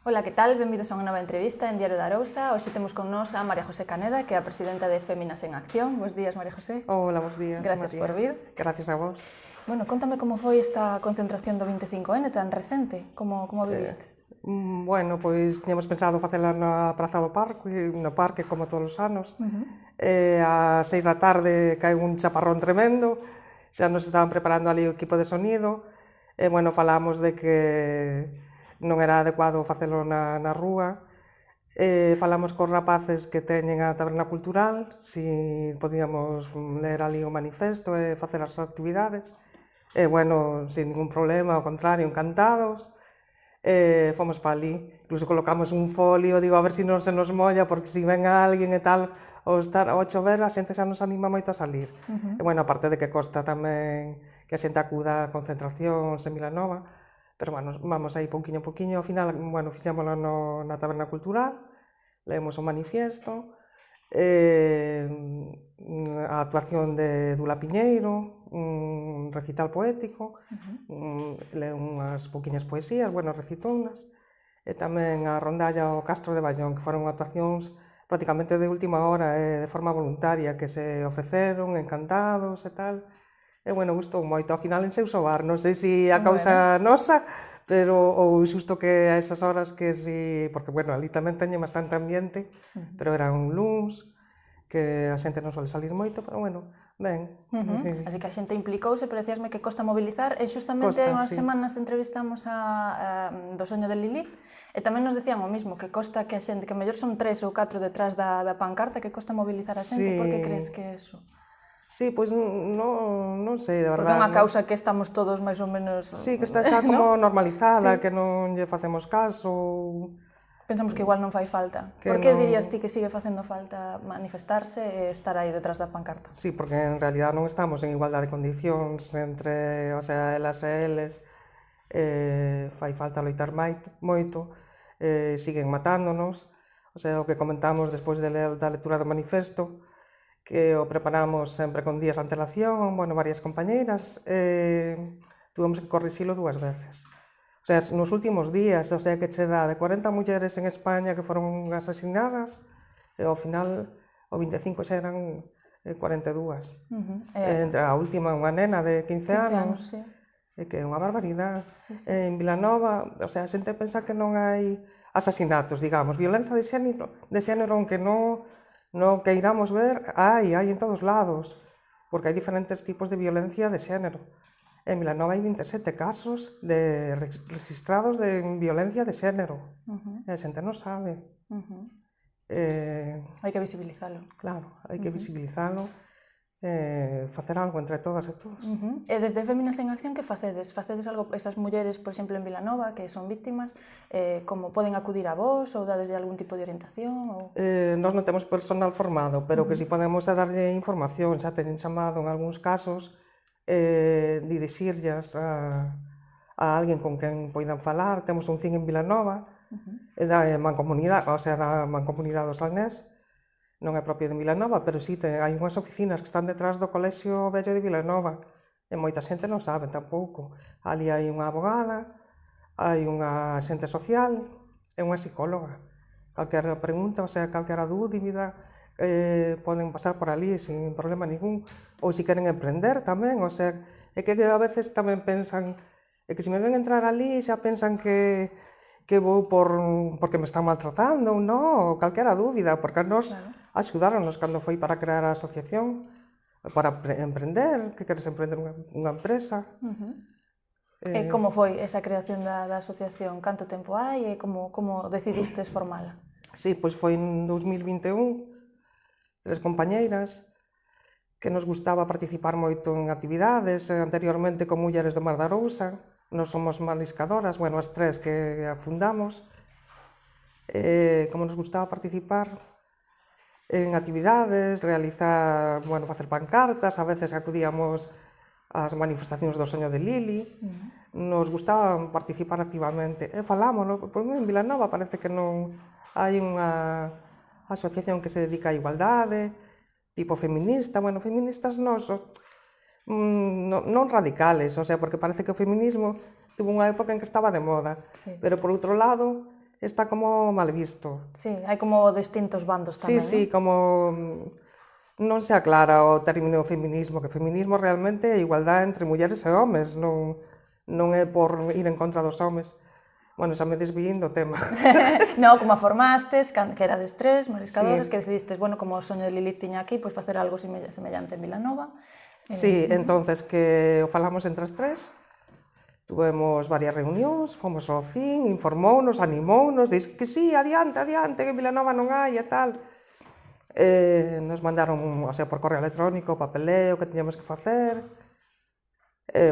Ola, que tal? Benvidos a unha nova entrevista en Diario de Arousa. Hoxe temos con nós a María José Caneda, que é a presidenta de Féminas en Acción. Bos días, María José. Hola, bos días, Gracias María. por vir. Gracias a vos. Bueno, contame como foi esta concentración do 25N tan recente. Como vivistes? Bueno, pois tiñamos pensado facela na Praza do Parque, no parque como todos os anos. Ás 6 da tarde caeu un chaparrón tremendo, xa nos estaban preparando ali o equipo de sonido, e, bueno, falamos de que non era adecuado facelo na rúa. Falamos cos rapaces que teñen a taberna cultural, si podíamos ler ali o manifesto e facer as actividades. E, bueno, sin ningún problema, ao contrario, encantados. Fomos pa ali, incluso colocamos un folio, digo, a ver se non se nos molla, porque se ven a alguén e tal, ao chover, a xente xa nos anima moito a salir. E, bueno, aparte de que costa tamén que a xente acuda a concentracións en Vilanova, pero, bueno, vamos aí pouquiño a pouquiño. Ao final, bueno, fixémoslo na taberna cultural, leemos o manifiesto, a actuación de Dula Piñeiro, un recital poético, leu unhas pouquiñas poesías, bueno, recitounas, e tamén a rondalla ao Castro de Ballón, que foron actuacións prácticamente de última hora e de forma voluntaria, que se ofreceron, encantados e tal. E, bueno, gustou moito. Ao final encheu o bar, non sei se a causa nosa, pero ou xusto que a esas horas que si... Porque, bueno, ali tamén teñen bastante ambiente, pero era un luns, que a xente non suele salir moito, pero, bueno, ben. Así que a xente implicouse, pero decíasme que costa mobilizar, e xustamente hai unhas semanas entrevistamos do Soño de Lili, e tamén nos decían o mismo, que costa que a xente, que mellor son 3 ou 4 detrás da pancarta, que costa mobilizar a xente. Por que crees que é eso? Sí, pois non sei, de verdade. Porque é unha causa que estamos todos máis ou menos... Sí, que está xa como normalizada, que non lle facemos caso. Pensamos que igual non fai falta. Por que dirías ti que sigue facendo falta manifestarse e estar aí detrás da pancarta? Sí, porque en realidad non estamos en igualdade de condicións entre, o sea, elas e eles. Fai falta loitar moito, siguen matándonos. O sea, o que comentamos despois da lectura do manifesto, que o preparamos sempre con días de antelación, bueno, varias compañeiras, tuvemos que corrixilo 2 veces. O sea, nos últimos días, o sea, que che dá de 40 mulleres en España que foron asasinadas, e ao final, o 25 xa eran 42. Entre a última, unha nena de 15 anos, que é unha barbaridade. En Vilanova, o sea, a xente pensa que non hai asasinatos, digamos, violencia de xénero, aunque non queiramos ver, hai en todos lados, porque hai diferentes tipos de violencia de xénero. En Vilanova hai 27 casos registrados de violencia de xénero, e a xente non sabe. Hai que visibilizalo. Claro, hai que visibilizalo, facer algo entre todas e todos. E desde Féminas en Acción, que facedes? Facedes algo, esas mulleres, por exemplo, en Vilanova, que son víctimas, como poden acudir a vos, ou dades algún tipo de orientación? Nós non temos personal formado, pero que si podemos darlle información, xa teñen chamado en algúns casos, dirixirllas a alguén con quen poidan falar. Temos un CIN en Vilanova, da Mancomunidade, o sea, da Mancomunidade do Salnés, non é propio de Vilanova, pero sí, hai unhas oficinas que están detrás do Colexio Vello de Vilanova, e moita xente non sabe tampouco. Ali hai unha abogada, hai unha xente social e unha psicóloga. Calquera pregunta, o sea, calquera dúbida, poden pasar por ali sin problema ningún, ou se queren emprender tamén, o sea, é que a veces tamén pensan, é que se me ven entrar ali xa pensan que vou porque me están maltratando, ou non, ou calquera dúbida, porque nos axudáronos cando foi para crear a asociación, para emprender, que queres emprender unha empresa. E como foi esa creación da asociación? Canto tempo hai e como decidistes formala? Sí, pois foi en 2021, 3 compañeiras, que nos gustaba participar moito en actividades, anteriormente con Mulleres do Mar da Arousa. Nos somos mariscadoras, bueno, as 3 que a fundamos. Como nos gustaba participar en actividades, realizar, bueno, facer pancartas, a veces acudíamos ás manifestacións do Soño de Lili, nos gustaba participar activamente. E falámoslo, pois en Vilanova parece que non hai unha asociación que se dedica á igualdade, tipo feminista, bueno, feministas nós, non radicales, o sea, porque parece que o feminismo tuvo unha época en que estaba de moda, pero por outro lado, está como mal visto. Sí, hai como distintos bandos tamén, Sí, como non se aclara o término feminismo, que feminismo realmente é igualdade entre mulleres e homes, non é por ir en contra dos homes. Bueno, xa me desvín do tema. No, como a formastes, que erades tres mariscadores, que decidistes, bueno, como o soño de Lilith tiña aquí, pois facer algo semellante en Vilanova. Sí, entonces que o falamos entre as tres, tuvemos varias reunións, fomos ao CIN, informounos, animounos, dix que sí, adiante, que en Vilanova non hai e tal. Nos mandaron, o sea, por correo electrónico, papeleo que tiñamos que facer.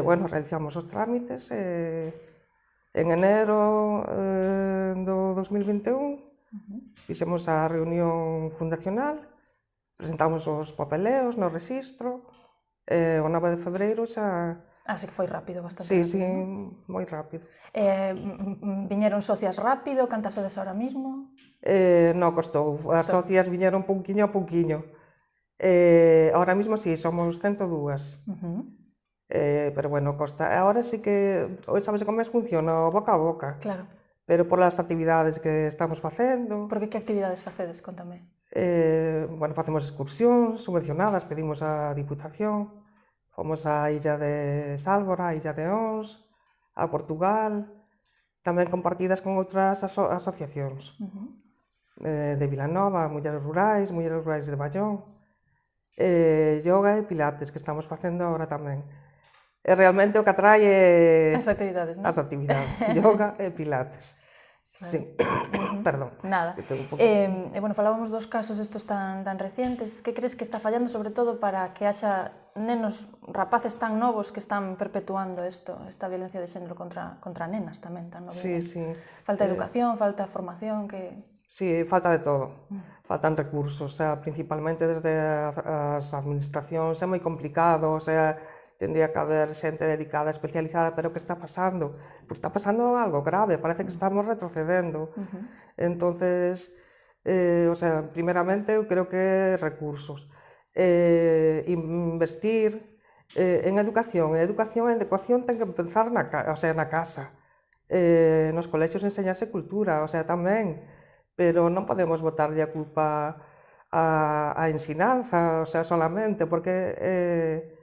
Bueno, realizamos os trámites en enero do 2021, fixemos a reunión fundacional, presentamos os papeleos no rexistro, o 9 de febreiro xa... Así que foi rápido, bastante Sí, rápido. Sí, moi rápido. Viñeron socias rápido, cantas sodes ahora mismo? Non costou, as socias viñeron pouquiño a pouquiño. Ahora mismo sí, somos 102. Pero bueno, costa. Ahora sí que, sabes como funciona, boca a boca. Claro. Pero por as actividades que estamos facendo. Porque que actividades facedes, contame? Bueno, facemos excursións subvencionadas, pedimos a Diputación, fomos á illa de Sálvora, á illa de Ons, a Portugal, tamén compartidas con outras asociacións. De Vilanova, Mulleres Rurais de Ballón, yoga e pilates, que estamos facendo agora tamén. Realmente o que atrae é... As actividades, non? As actividades, yoga e pilates. Claro. Sí, perdón. Nada. Bueno, falábamos dos casos estos tan recientes. Que crees que está fallando, sobre todo, para que haxa nenos, rapaces tan novos que están perpetuando esta violencia de xénero contra nenas tamén, tan novamente? Sí. Falta educación, falta formación, que... Sí, falta de todo. Faltan recursos, o sea, principalmente desde as administracións, é moi complicado, o sea, tendría que haber xente dedicada, especializada, pero que está pasando? Pois está pasando algo grave, parece que estamos retrocedendo. Entonces, o sea, primeramente eu creo que recursos. Investir en educación. Educación ten que empezar na casa. Nos colexios enseñarse cultura, o sea, tamén. Pero non podemos botarlle a culpa a ensinanza, o sea, solamente, porque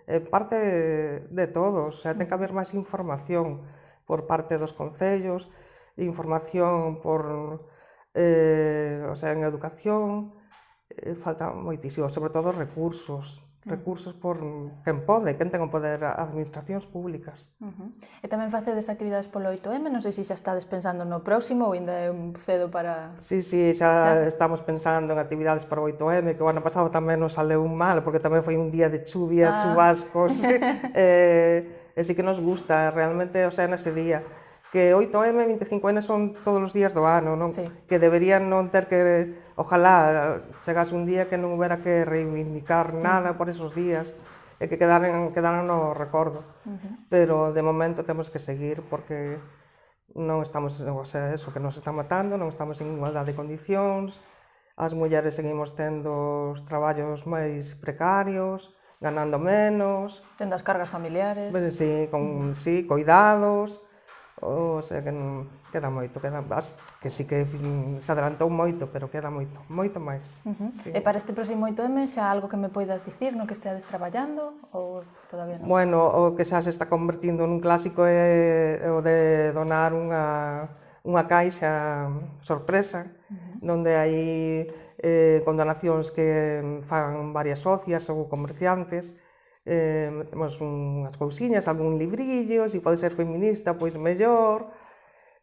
é parte de todos, o sea, ten que haber máis información por parte dos concellos, información o sea, en educación, falta moitísimo, sobre todo recursos por quen pode, quen ten o poder, administracións públicas. E tamén facedes actividades polo 8M, non sei se xa estades pensando no próximo ou ainda é un cedo para... Sí, xa estamos pensando en actividades para o 8M, que o ano pasado tamén nos saleu mal, porque tamén foi un día de chuvia, chubascos, e sí que nos gusta, realmente, o sea, nese día. Que 8M e 25N son todos os días do ano, non? Sí. Que deberían non ter que, ojalá, chegase un día que non houbera que reivindicar nada por esos días e que quedaran no recordo. Pero de momento temos que seguir porque non estamos, o sea, eso que nos está matando, non estamos en igualdade de condicións, as mulleres seguimos tendo os traballos máis precarios, ganando menos. Tendo as cargas familiares. Sí, coidados. O sea, que queda moito, que sí que se adelantou moito, pero queda moito máis. E para este próximo 8M xa algo que me poidas dicir no que esteades traballando ou todavía non? Bueno, o que xa se está convertindo nun clásico é o de donar unha caixa sorpresa, onde hai con donacións que fan varias socias ou comerciantes. Metemos unhas cousiñas, algún librillo, se pode ser feminista, pois mellor,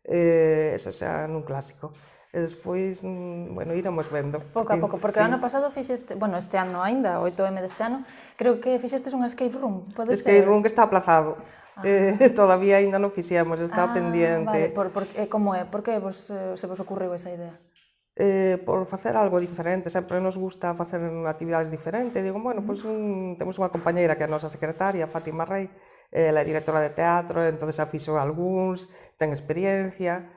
eso xa nun clásico. E despois, bueno, iremos vendo. Pouco a pouco, porque o ano pasado fixeste, bueno, este ano ainda, o 8M deste ano, creo que fixestes unha escape room, pode ser? Escape room que está aplazado. Todavía ainda non fixemos, está pendiente. Vale, como é? Por que se vos ocurriu esa idea? Por facer algo diferente, sempre nos gusta facer actividades diferentes. Digo, bueno, pois temos unha compañeira que é a nosa secretaria, Fátima Rey, ela é directora de teatro, entón xa fixo algúns, ten experiencia,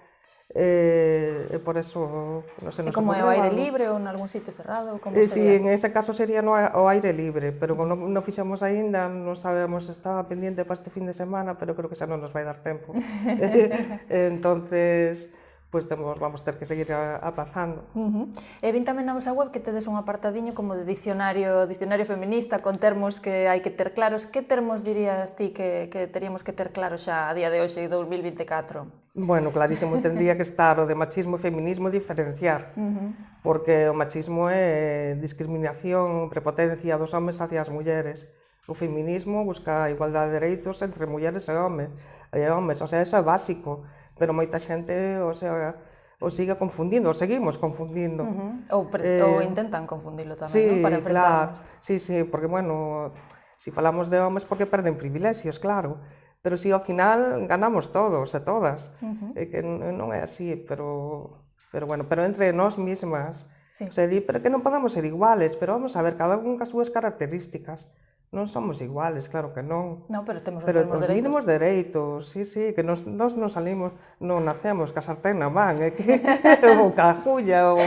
e por eso non se nos ocurreu. E como é o aire libre ou en algún sitio cerrado? Sí, en ese caso sería o aire libre, pero como non fixemos aínda, non sabemos, estaba pendiente para este fin de semana, pero creo que xa non nos vai dar tempo. Entonces, pois vamos ter que seguir aplazando. E vin tamén na vosa web que tedes un apartadiño como de diccionario feminista con termos que hai que ter claros. Que termos dirías ti que teríamos que ter claros xa a día de hoxe, 2024? Bueno, clarísimo, tendría que estar o de machismo e feminismo diferenciar, porque o machismo é discriminación, prepotencia dos homes hacia as mulleres. O feminismo busca a igualdade de dereitos entre mulleres e homes, o sea, eso é básico, pero moita xente, o sea, o sigue confundindo, o seguimos confundindo. Ou intentan confundilo tamén, sí, non? Para enfrentarnos. Claro, sí, porque, bueno, si falamos de homes, porque perden privilexios, claro, pero si ao final ganamos todos e todas, é que non é así, pero entre nós mesmas, sí. O sea, pero que non podemos ser iguales, pero vamos a ver, cada un cas súas características. Non somos iguales, claro que non. Non, pero temos os mesmos dereitos. Mínimos dereitos, sí, que nos non salimos, non nacemos ca sartén na man, ou ca agulla, ou...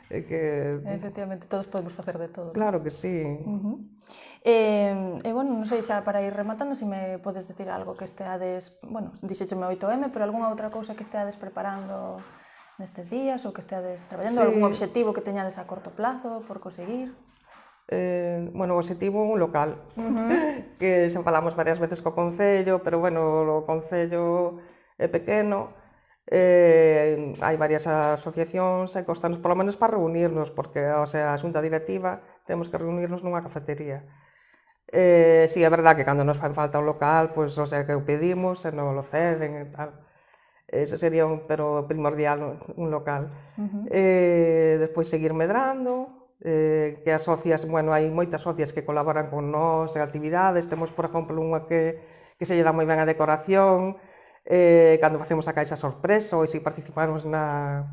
Efectivamente, todos podemos facer de todo. Claro que sí. Bueno, non sei xa para ir rematando, se me podes decir algo que esteades, bueno, dixécheme 8M, pero algunha outra cousa que esteades preparando nestes días, ou que esteades traballando, algún obxectivo que teñades a corto plazo por conseguir? Bueno, o objetivo é un local, que xa falamos varias veces co Concello, pero bueno, o Concello é pequeno, hai varias asociacións e costanos polo menos para reunirnos, porque, o sea, a xunta directiva temos que reunirnos nunha cafetería. Si, é verdad que cando nos fan falta o local, pois, o sea, que o pedimos e non lo ceden e tal. Ese sería pero primordial, un local. Despois seguir medrando, que as socias, bueno, hai moitas socias que colaboran con nós en actividades, temos, por exemplo, unha que se lle dá moi ben a decoración, cando facemos a caixa sorpresa, ou se participamos na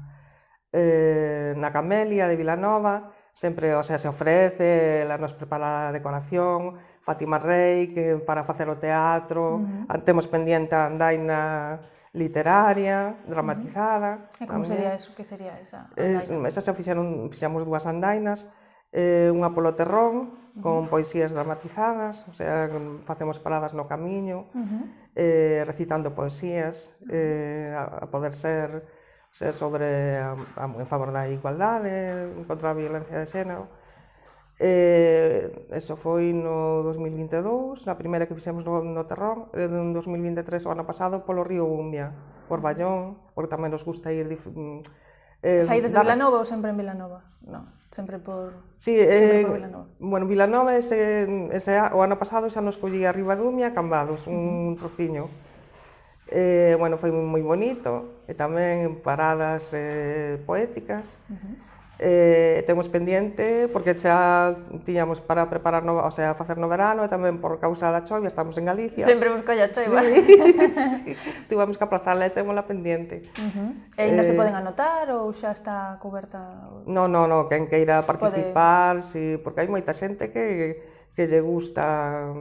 Camelia de Vilanova, sempre, o sea, se ofrece, ela nos prepara a decoración, Fátima Rey, que para facer o teatro, temos pendiente a andaina literaria, dramatizada. E como sería eso? Que sería esa andaina? Esa xa fixamos dúas andainas, unha polo Terrón, con poesías dramatizadas, o sea, facemos paradas no camiño, recitando poesías, a poder ser sobre en favor da igualdade, contra a violencia de xénero. Eso foi no 2022, a primeira que fixemos no Terrón, en 2023, o ano pasado, polo río Umia, por Ballón, porque tamén nos gusta ir... Saídes de Vilanova ou sempre en Vilanova? Non, sempre por Vilanova. Bueno, Vilanova, o ano pasado xa nos collía arriba de Umia, Cambados, un trociño. Bueno, foi moi bonito, e tamén paradas poéticas. Temos pendiente, porque xa tiñamos para preparar, o sea, facer no verano, e tamén por causa da chovia, estamos en Galicia. Sempre vos colla choiva. Sí, tivemos que aplazarla e témola pendiente. E ainda se poden anotar ou xa está coberta? Non, quen queira participar, sí, porque hai moita xente que lle gusta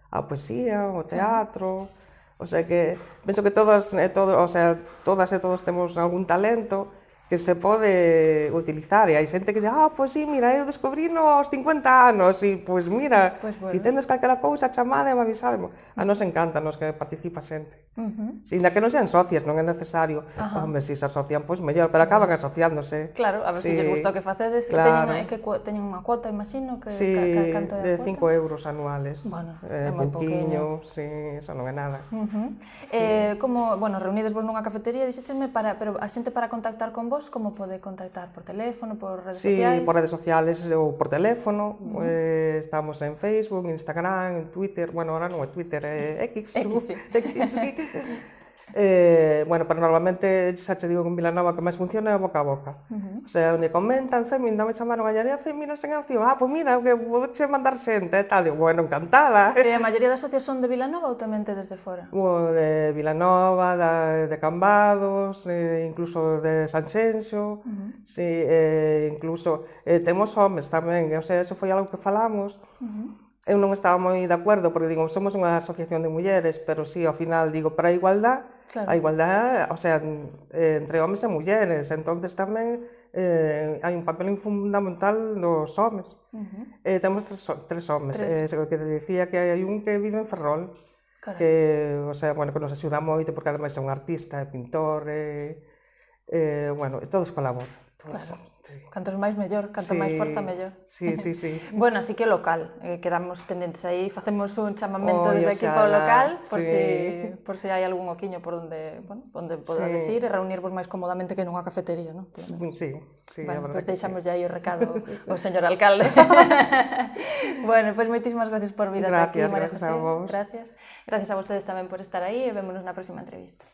a poesía, o teatro, o sea que penso que todas e todos temos algún talento que se pode utilizar, e hai xente que di, pois sí, mira, eu descubrino aos 50 anos, e pois mira, se tendes calquera cousa, chamade e me avisademo. A nos encanta, nos que participa xente. Ainda que non sean socias, non é necesario. Home, se se asocian, pois mellor, pero acaban asociándose. Claro, a ver se lles gusta o que facedes, e teñen unha cuota, imagino, que canto é a cuota? De 5 euros anuales. Bueno, é moi pouquiño. Sí, eso non é nada. Como, bueno, reunidesvos nunha cafetería, dixécheme, pero a xente para contactar con vos, como pode contactar? Por teléfono, por redes sociais? Sí, por redes sociales ou por teléfono. Estamos en Facebook, Instagram, en Twitter. Bueno, ahora non é Twitter, é X. Sí. Bueno, pero normalmente xa te digo que en Vilanova que máis funciona é boca a boca. O sea, onde comentan, Femin, non me chamaron a Llaría Feminas en Acción. Pois mira, que podeche mandar xente e tal. Digo, bueno, encantada. E a maioría das socias son de Vilanova ou tamén te desde fora? De Vilanova, de Cambados, incluso de Sanxenxo, sí, incluso temos homes tamén, o sea, eso foi algo que falamos. Eu non estaba moi de acordo, porque digo, somos unha asociación de mulleres, pero sí, ao final, digo, para a igualdade, a igualdade, o sea, entre homes e mulleres, entonces tamén hai un papel fundamental dos homes. Temos tres homes, que te dicía que hai un que vive en Ferrol, que, o sea, bueno, que nos axuda moito, porque ademais é un artista, é pintor, bueno, todos colaboran. Claro. Cantos máis mellor, canto máis forza mellor. Sí. Bueno, así que local, quedamos pendentes aí, facemos un chamamento desde aquí para o local, por si hai algún oquiño por onde podades ir e reunirvos máis cómodamente que nunha cafetería, non? Sí, bueno, pois deixamos aí o recado o señor alcalde. Bueno, pois moitísimas gracias por vir ata aquí, María José. Gracias a vos. Gracias a vostedes tamén por estar aí e vémonos na próxima entrevista.